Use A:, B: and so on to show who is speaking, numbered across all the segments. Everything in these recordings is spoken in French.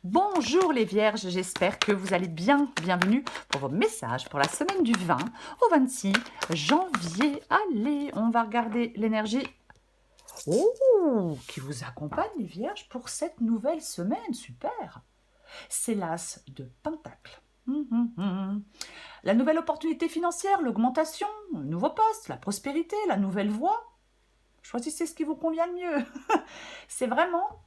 A: Bonjour les vierges, j'espère que vous allez bien. Bienvenue pour vos messages pour la semaine du 20 au 26 janvier. Allez, on va regarder l'énergie qui vous accompagne les vierges pour cette nouvelle semaine. Super. C'est l'as de Pentacle. La nouvelle opportunité financière, l'augmentation, le nouveau poste, la prospérité, la nouvelle voie. Choisissez ce qui vous convient le mieux. C'est vraiment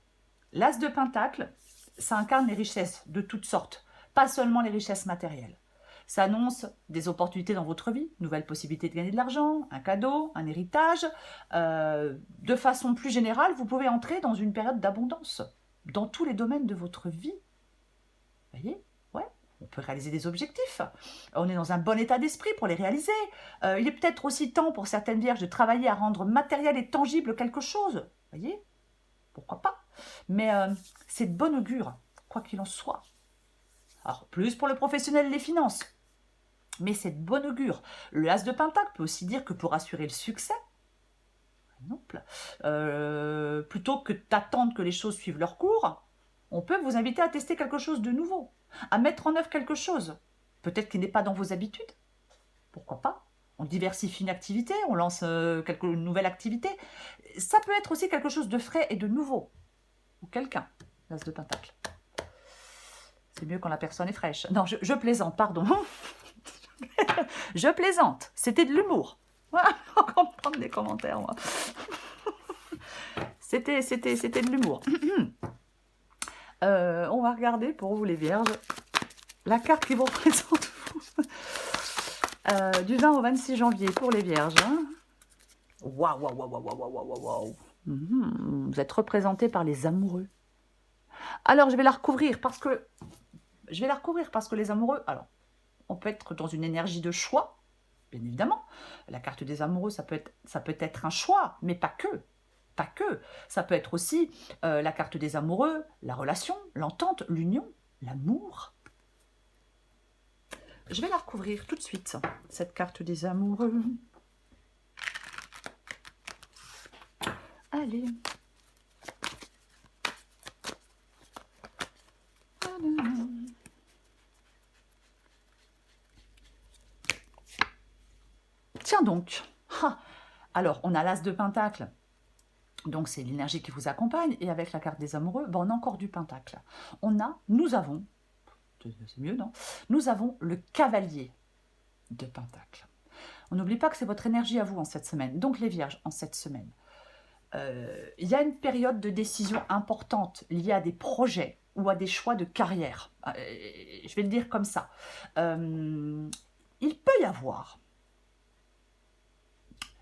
A: l'as de Pentacle. Ça incarne les richesses de toutes sortes, pas seulement les richesses matérielles. Ça annonce des opportunités dans votre vie, nouvelles possibilités de gagner de l'argent, un cadeau, un héritage. De façon plus générale, vous pouvez entrer dans une période d'abondance dans tous les domaines de votre vie. Vous voyez? Ouais. On peut réaliser des objectifs. On est dans un bon état d'esprit pour les réaliser. Il est peut-être aussi temps pour certaines vierges de travailler à rendre matériel et tangible quelque chose. Vous voyez? Pourquoi pas? Mais c'est de bon augure, quoi qu'il en soit. Alors, plus pour le professionnel, les finances. Mais c'est de bon augure. Le as de Pentacle peut aussi dire que pour assurer le succès, par exemple, plutôt que d'attendre que les choses suivent leur cours, on peut vous inviter à tester quelque chose de nouveau, à mettre en œuvre quelque chose, peut-être qui n'est pas dans vos habitudes. Pourquoi pas? On diversifie une activité, on lance une nouvelle activité. Ça peut être aussi quelque chose de frais et de nouveau. Ou quelqu'un, l'as de Pentacle. C'est mieux quand la personne est fraîche. Non, je plaisante, pardon. Je plaisante. C'était de l'humour. Voilà, on va prendre des commentaires, moi. C'était de l'humour. On va regarder pour vous, les vierges, la carte qui vous représente. Du 20 au 26 janvier pour les vierges. Waouh, waouh, waouh, waouh, waouh, waouh, waouh. Vous êtes représentés par les amoureux. Alors, je vais la recouvrir parce que les amoureux, alors, on peut être dans une énergie de choix, bien évidemment. La carte des amoureux, ça peut être un choix, mais pas que. Pas que. Ça peut être aussi la carte des amoureux, la relation, l'entente, l'union, l'amour. Je vais la recouvrir tout de suite, cette carte des amoureux. Allez. Tiens donc. Alors, on a l'as de Pentacle. Donc, c'est l'énergie qui vous accompagne. Et avec la carte des amoureux, on a encore du Pentacle. Nous avons, c'est mieux, non? Nous avons le cavalier de Pentacle. On n'oublie pas que c'est votre énergie à vous en cette semaine. Donc, les vierges, en cette semaine, il y a une période de décision importante liée à des projets ou à des choix de carrière. Je vais le dire comme ça. Il peut y avoir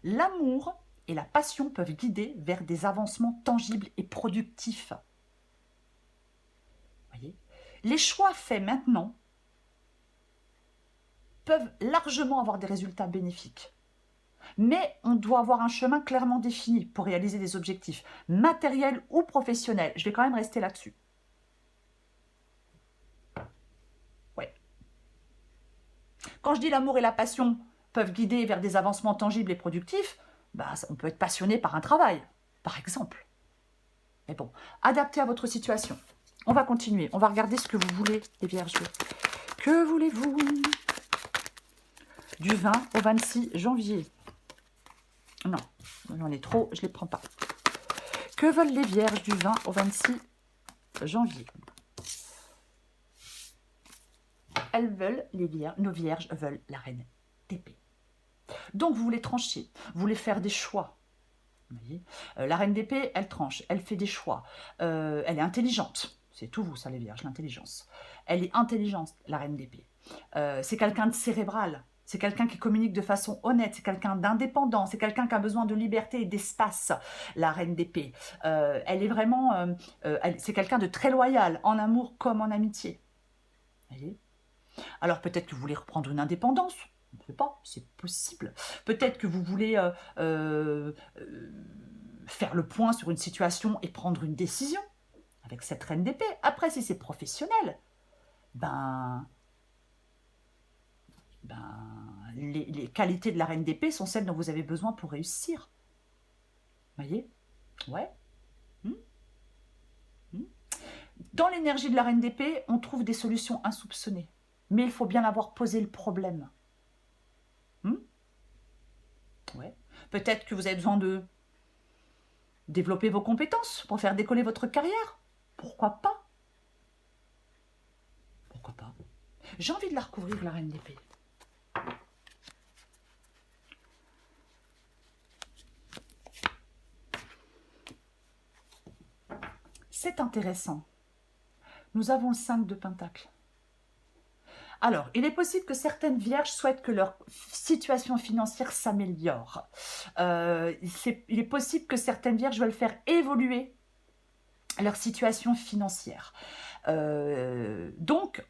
A: l'amour et la passion peuvent guider vers des avancements tangibles et productifs. Voyez, les choix faits maintenant peuvent largement avoir des résultats bénéfiques. Mais on doit avoir un chemin clairement défini pour réaliser des objectifs, matériels ou professionnels. Je vais quand même rester là-dessus. Ouais. Quand je dis l'amour et la passion peuvent guider vers des avancements tangibles et productifs, on peut être passionné par un travail, par exemple. Mais bon, adapté à votre situation. On va continuer. On va regarder ce que vous voulez, les vierges. Que voulez-vous? Du 20 au 26 janvier. Non, j'en ai trop, je ne les prends pas. Que veulent les vierges du 20 au 26 janvier? Elles veulent, nos vierges veulent la reine d'épée. Donc, vous voulez trancher, vous voulez faire des choix. Vous voyez, la reine d'épée, elle tranche, elle fait des choix. Elle est intelligente. C'est tout vous, ça, les vierges, l'intelligence. Elle est intelligente, la reine d'épée. C'est quelqu'un de cérébral. C'est quelqu'un qui communique de façon honnête. C'est quelqu'un d'indépendant. C'est quelqu'un qui a besoin de liberté et d'espace, la reine d'épée. Elle est vraiment... c'est quelqu'un de très loyal, en amour comme en amitié. Vous voyez? Alors, peut-être que vous voulez reprendre une indépendance. On ne sait pas, c'est possible. Peut-être que vous voulez faire le point sur une situation et prendre une décision avec cette reine d'épée. Après, si c'est professionnel, les qualités de la reine d'épée sont celles dont vous avez besoin pour réussir. Vous voyez? Ouais. Dans l'énergie de la reine d'épée, on trouve des solutions insoupçonnées. Mais il faut bien avoir posé le problème. Ouais. Peut-être que vous avez besoin de développer vos compétences pour faire décoller votre carrière. Pourquoi pas? Pourquoi pas? J'ai envie de la recouvrir, la reine d'épée. C'est intéressant. Nous avons le 5 de Pentacle. Alors, il est possible que certaines vierges souhaitent que leur situation financière s'améliore. Il est possible que certaines vierges veulent faire évoluer leur situation financière. Donc,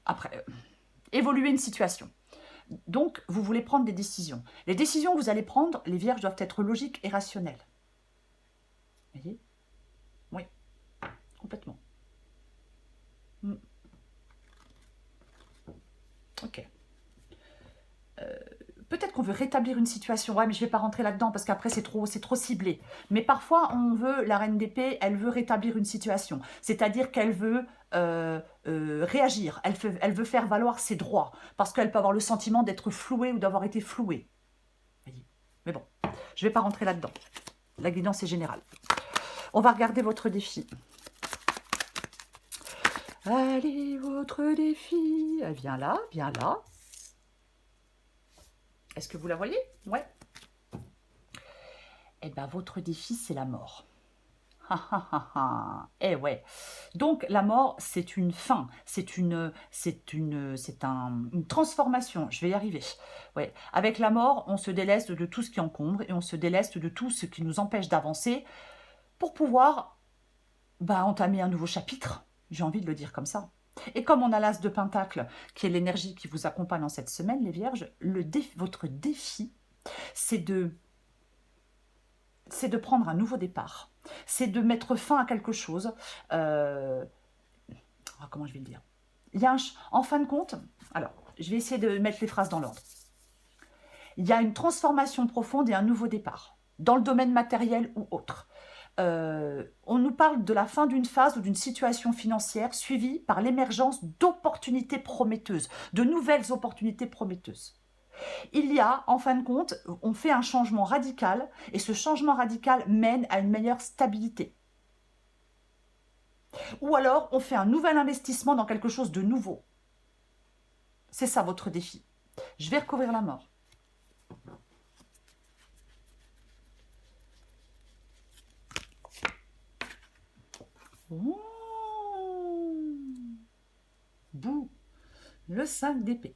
A: après, évoluer une situation. Donc, vous voulez prendre des décisions. Les décisions que vous allez prendre, les vierges, doivent être logiques et rationnelles. Vous voyez? Oui, complètement. Ok. Peut-être qu'on veut rétablir une situation. Ouais, mais je ne vais pas rentrer là-dedans parce qu'après, c'est trop ciblé. Mais parfois, on veut, la reine d'épée, elle veut rétablir une situation. C'est-à-dire qu'elle veut réagir. Elle veut faire valoir ses droits parce qu'elle peut avoir le sentiment d'être flouée ou d'avoir été flouée. Mais bon, je ne vais pas rentrer là-dedans. La guidance est générale. On va regarder votre défi. Allez, votre défi. Viens là, viens là. Est-ce que vous la voyez? Ouais. Eh bien, votre défi, c'est la mort. Eh ouais. Donc, la mort, c'est une fin. C'est une transformation. Je vais y arriver. Ouais. Avec la mort, on se déleste de tout ce qui encombre et on se déleste de tout ce qui nous empêche d'avancer pour pouvoir entamer un nouveau chapitre. J'ai envie de le dire comme ça. Et comme on a l'as de Pentacle, qui est l'énergie qui vous accompagne dans cette semaine, les Vierges, votre défi, c'est de prendre un nouveau départ. C'est de mettre fin à quelque chose. Comment je vais le dire? Il y a en fin de compte, alors, je vais essayer de mettre les phrases dans l'ordre. Il y a une transformation profonde et un nouveau départ, dans le domaine matériel ou autre. On nous parle de la fin d'une phase ou d'une situation financière suivie par l'émergence d'opportunités prometteuses, de nouvelles opportunités prometteuses. Il y a, en fin de compte, on fait un changement radical et ce changement radical mène à une meilleure stabilité. Ou alors, on fait un nouvel investissement dans quelque chose de nouveau. C'est ça votre défi. Je vais recouvrir la mort. Ouh. Bouh. Le 5 d'épée.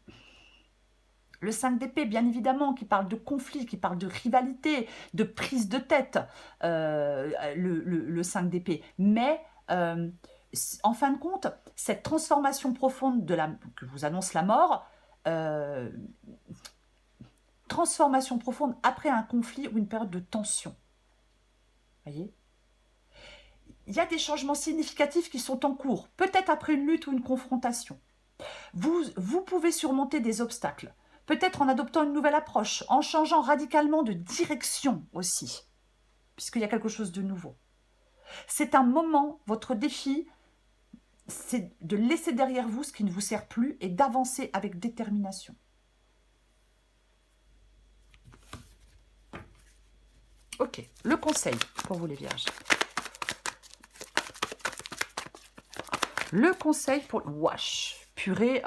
A: Le 5 d'épée, bien évidemment, qui parle de conflit, qui parle de rivalité, de prise de tête, le 5 d'épée. Mais, en fin de compte, cette transformation profonde que vous annonce la mort, transformation profonde après un conflit ou une période de tension. Vous voyez ? Il y a des changements significatifs qui sont en cours, peut-être après une lutte ou une confrontation. Vous pouvez surmonter des obstacles, peut-être en adoptant une nouvelle approche, en changeant radicalement de direction aussi, puisqu'il y a quelque chose de nouveau. C'est un moment, votre défi, c'est de laisser derrière vous ce qui ne vous sert plus et d'avancer avec détermination. Ok, le conseil pour vous les vierges. Le conseil pour... Wesh, purée.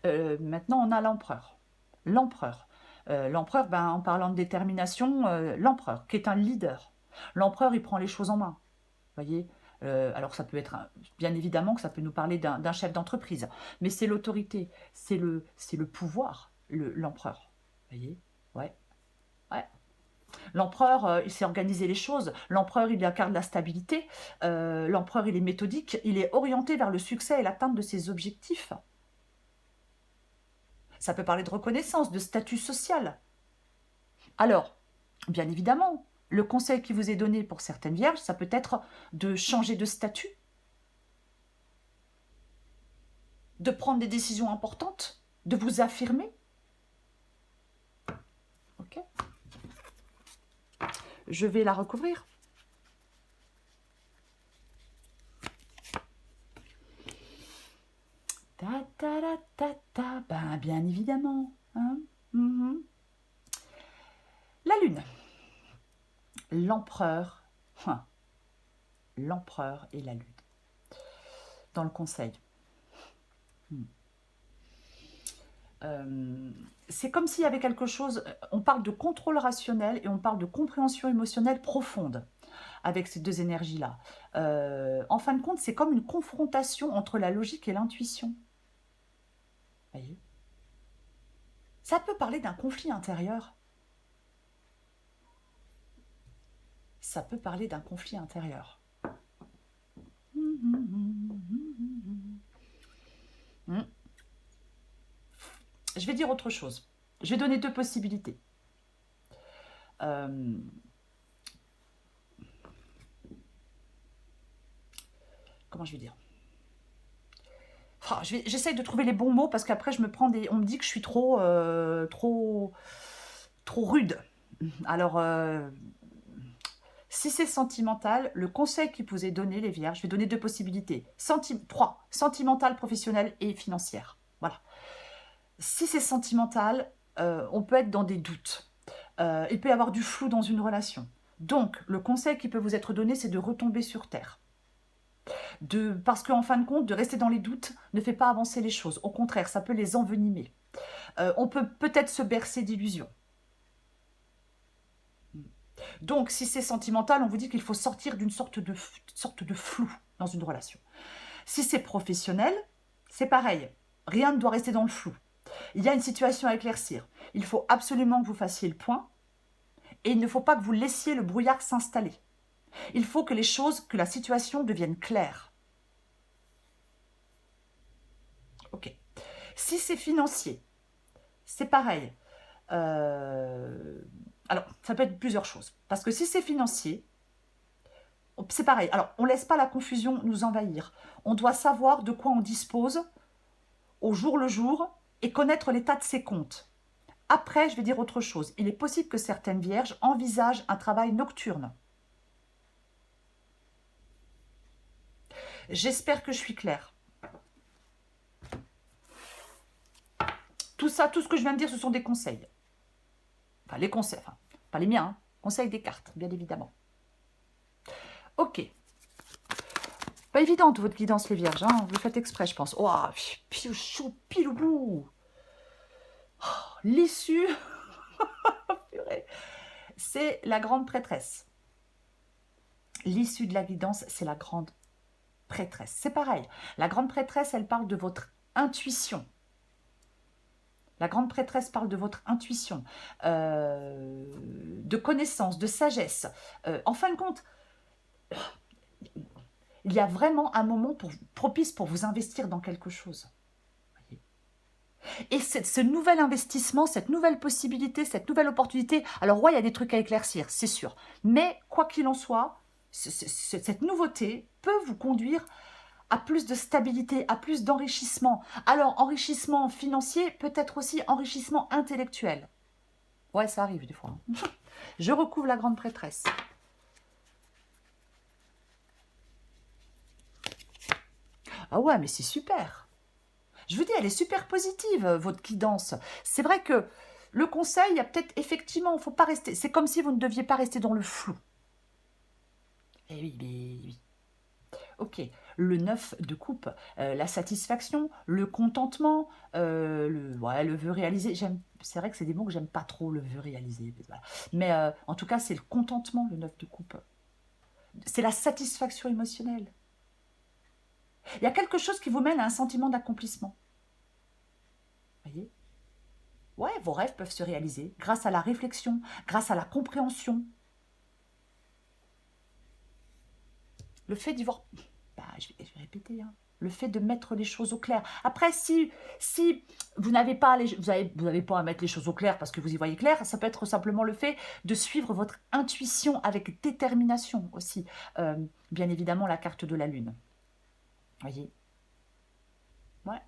A: Maintenant, on a l'empereur. L'empereur. L'empereur, en parlant de détermination, l'empereur, qui est un leader. L'empereur, il prend les choses en main. Vous voyez, alors ça peut être, bien évidemment que ça peut nous parler d'un chef d'entreprise, mais c'est l'autorité, c'est le pouvoir, l'empereur. Vous voyez, ouais. L'empereur, il sait organiser les choses. L'empereur, il incarne la stabilité. L'empereur, il est méthodique. Il est orienté vers le succès et l'atteinte de ses objectifs. Ça peut parler de reconnaissance, de statut social. Alors, bien évidemment, le conseil qui vous est donné pour certaines vierges, ça peut être de changer de statut, de prendre des décisions importantes, de vous affirmer. Ok ? Je vais la recouvrir. Ta ta ta ta ta. Ben, bien évidemment. Hein. Mhm. La Lune. L'empereur. Hein, l'empereur et la Lune. Dans le conseil. C'est comme s'il y avait quelque chose, on parle de contrôle rationnel et on parle de compréhension émotionnelle profonde avec ces deux énergies-là. En fin de compte, c'est comme une confrontation entre la logique et l'intuition. Voyez ? Ça peut parler d'un conflit intérieur. Ça peut parler d'un conflit intérieur. Je vais dire autre chose. Je vais donner deux possibilités. Comment je vais dire? Oh, j'essaye de trouver les bons mots parce qu'après je me prends des... On me dit que je suis trop rude. Alors, si c'est sentimental, le conseil qui vous est donné, les vierges, je vais donner deux possibilités. 3, sentimentale, professionnelle et financière. Voilà. Si c'est sentimental, on peut être dans des doutes. Il peut y avoir du flou dans une relation. Donc, le conseil qui peut vous être donné, c'est de retomber sur terre. Parce qu'en fin de compte, de rester dans les doutes ne fait pas avancer les choses. Au contraire, ça peut les envenimer. On peut peut-être se bercer d'illusions. Donc, si c'est sentimental, on vous dit qu'il faut sortir d'une sorte de flou dans une relation. Si c'est professionnel, c'est pareil. Rien ne doit rester dans le flou. Il y a une situation à éclaircir. Il faut absolument que vous fassiez le point et il ne faut pas que vous laissiez le brouillard s'installer. Il faut que que la situation devienne claire. Ok. Si c'est financier, c'est pareil. Alors, ça peut être plusieurs choses. Parce que si c'est financier, c'est pareil. Alors, on ne laisse pas la confusion nous envahir. On doit savoir de quoi on dispose au jour le jour et connaître l'état de ses comptes. Après, je vais dire autre chose. Il est possible que certaines vierges envisagent un travail nocturne. J'espère que je suis claire. Tout ça, tout ce que je viens de dire, ce sont des conseils. Enfin, les conseils, enfin, pas les miens, hein. Conseils des cartes, bien évidemment. Ok. Pas évidente votre guidance, les vierges, hein. Vous le faites exprès, je pense. Oh, pile au bout. Oh, l'issue, c'est la grande prêtresse. L'issue de la guidance, c'est la grande prêtresse. C'est pareil. La grande prêtresse, elle parle de votre intuition. La grande prêtresse parle de votre intuition, de connaissance, de sagesse. En fin de compte, il y a vraiment un moment propice pour vous investir dans quelque chose. Et ce nouvel investissement, cette nouvelle possibilité, cette nouvelle opportunité, alors ouais, il y a des trucs à éclaircir, c'est sûr. Mais quoi qu'il en soit, cette nouveauté peut vous conduire à plus de stabilité, à plus d'enrichissement. Alors, enrichissement financier, peut-être aussi enrichissement intellectuel. Ouais, ça arrive des fois. Je recouvre la grande prêtresse. Ah ouais, mais c'est super. Je vous dis, elle est super positive, votre guidance. C'est vrai que le conseil, il y a peut-être effectivement, il ne faut pas rester. C'est comme si vous ne deviez pas rester dans le flou. Eh oui, oui. Ok, le 9 de coupe, la satisfaction, le contentement, le vœu réalisé. C'est vrai que c'est des mots que j'aime pas trop, le vœu réalisé. Voilà. Mais en tout cas, c'est le contentement, le 9 de coupe. C'est la satisfaction émotionnelle. Il y a quelque chose qui vous mène à un sentiment d'accomplissement. Voyez ? Ouais, vos rêves peuvent se réaliser grâce à la réflexion, grâce à la compréhension. Le fait d'y voir... Bah, je vais répéter, hein. Le fait de mettre les choses au clair. Après, si vous n'avez pas, vous n'avez pas à mettre les choses au clair parce que vous y voyez clair, ça peut être simplement le fait de suivre votre intuition avec détermination aussi. Bien évidemment, la carte de la Lune. Voyez. Ouais.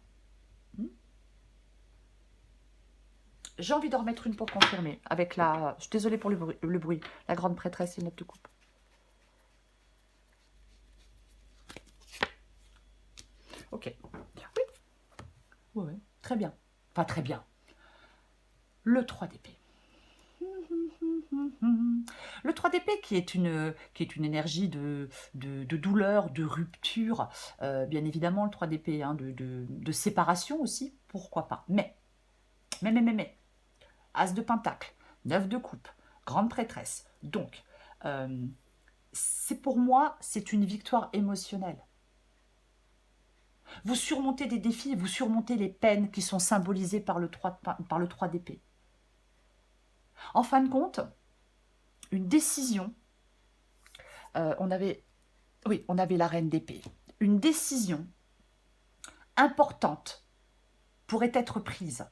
A: J'ai envie d'en remettre une pour confirmer. Avec la... Je suis désolée pour le bruit. La grande prêtresse et le 9 de coupe. Ok. Oui. Ouais, ouais, très bien. Enfin, très bien. Le 3 d'épée. Le 3 d'épée qui est une énergie de douleur, de rupture, bien évidemment le 3 d'épée, hein, de séparation aussi, pourquoi pas. Mais, As de pentacle, 9 de coupe, grande prêtresse. Donc, c'est pour moi, c'est une victoire émotionnelle. Vous surmontez des défis, vous surmontez les peines qui sont symbolisées par par le 3 d'épée. En fin de compte, une décision, on avait, oui, on avait la reine d'épée. Une décision importante pourrait être prise.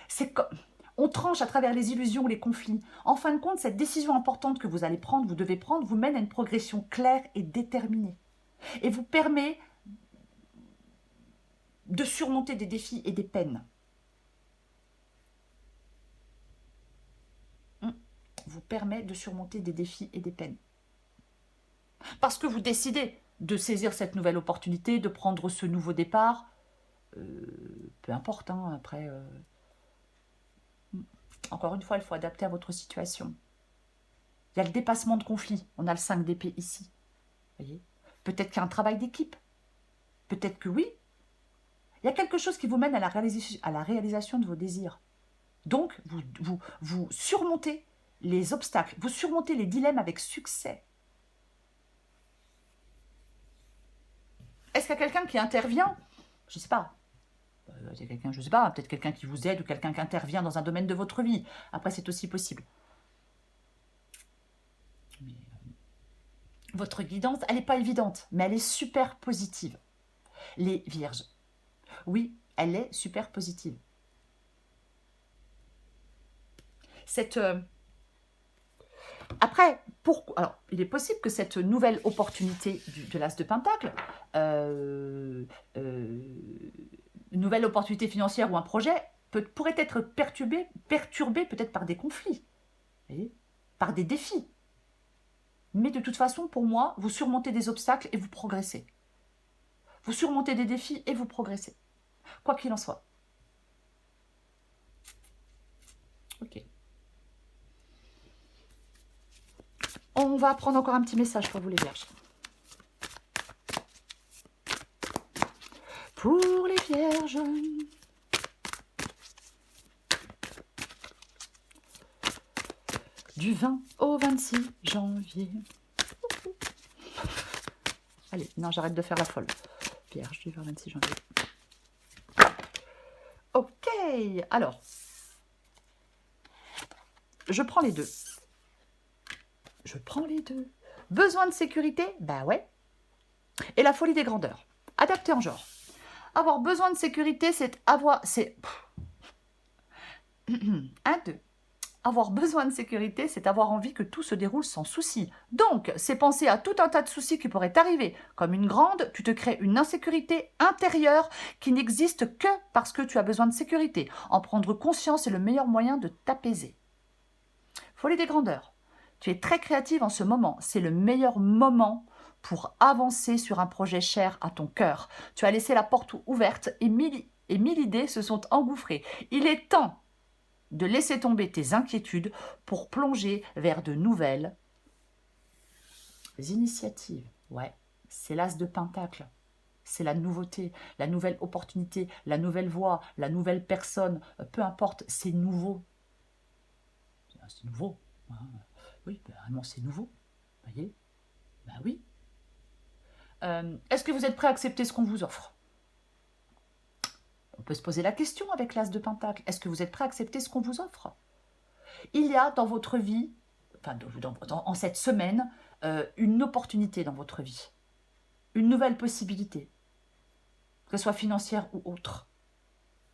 A: C'est comme, on tranche à travers les illusions, les conflits. En fin de compte, cette décision importante que vous allez prendre, vous devez prendre, vous mène à une progression claire et déterminée. Et vous permet de surmonter des défis et des peines. Vous permet de surmonter des défis et des peines. Parce que vous décidez de saisir cette nouvelle opportunité, de prendre ce nouveau départ. Peu importe, hein, après... Encore une fois, il faut adapter à votre situation. Il y a le dépassement de conflit. On a le 5 d'épée ici. Voyez, peut-être qu'il y a un travail d'équipe. Peut-être que oui. Il y a quelque chose qui vous mène à la réalisation de vos désirs. Donc, vous surmontez les obstacles. Vous surmontez les dilemmes avec succès. Est-ce qu'il y a quelqu'un qui intervient? Je ne sais pas. Il y a quelqu'un, je ne sais pas, peut-être quelqu'un qui vous aide ou quelqu'un qui intervient dans un domaine de votre vie. Après, c'est aussi possible. Mais, votre guidance, elle n'est pas évidente, mais elle est super positive. Les vierges. Oui, elle est super positive. Cette... Après, alors, il est possible que cette nouvelle opportunité de l'As de Pentacle, une nouvelle opportunité financière ou un projet, pourrait être perturbé peut-être par des conflits, voyez, par des défis. Mais de toute façon, pour moi, vous surmontez des obstacles et vous progressez. Vous surmontez des défis et vous progressez. Quoi qu'il en soit. Ok. On va prendre encore un petit message pour vous les vierges. Pour les vierges. Du 20 au 26 janvier. Allez, non, j'arrête de faire la folle. Vierge du 20 au 26 janvier. Ok, alors. Je prends les deux. Je prends les deux. Besoin de sécurité? Bah ouais. Et la folie des grandeurs. Adapté en genre. Avoir besoin de sécurité, c'est avoir... C'est... 1, 2. Avoir besoin de sécurité, c'est avoir envie que tout se déroule sans souci. Donc, c'est penser à tout un tas de soucis qui pourraient t'arriver. Comme une grande, tu te crées une insécurité intérieure qui n'existe que parce que tu as besoin de sécurité. En prendre conscience est le meilleur moyen de t'apaiser. Folie des grandeurs. Tu es très créative en ce moment. C'est le meilleur moment pour avancer sur un projet cher à ton cœur. Tu as laissé la porte ouverte et mille idées se sont engouffrées. Il est temps de laisser tomber tes inquiétudes pour plonger vers de nouvelles initiatives. Ouais, c'est l'As de Pentacle. C'est la nouveauté, la nouvelle opportunité, la nouvelle voie, la nouvelle personne. Peu importe, c'est nouveau. C'est nouveau. Hein. Oui, vraiment, c'est nouveau. Vous voyez? Ben oui. Est-ce que vous êtes prêt à accepter ce qu'on vous offre? On peut se poser la question avec l'As de Pentacle. Est-ce que vous êtes prêt à accepter ce qu'on vous offre? Il y a dans votre vie, enfin en cette semaine, une opportunité dans votre vie. Une nouvelle possibilité. Que ce soit financière ou autre.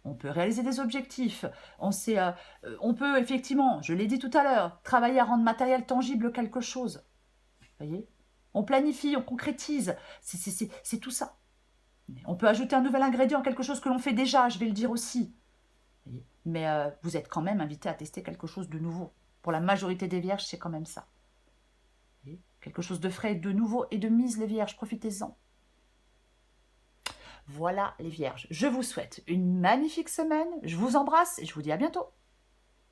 A: On peut réaliser des objectifs. On peut effectivement, je l'ai dit tout à l'heure, travailler à rendre matériel tangible quelque chose. Vous voyez? On planifie, on concrétise. C'est tout ça. On peut ajouter un nouvel ingrédient, quelque chose que l'on fait déjà, je vais le dire aussi. Mais vous êtes quand même invité à tester quelque chose de nouveau. Pour la majorité des vierges, c'est quand même ça. Quelque chose de frais, de nouveau et de mise, les vierges, profitez-en. Voilà les vierges, je vous souhaite une magnifique semaine, je vous embrasse et je vous dis à bientôt.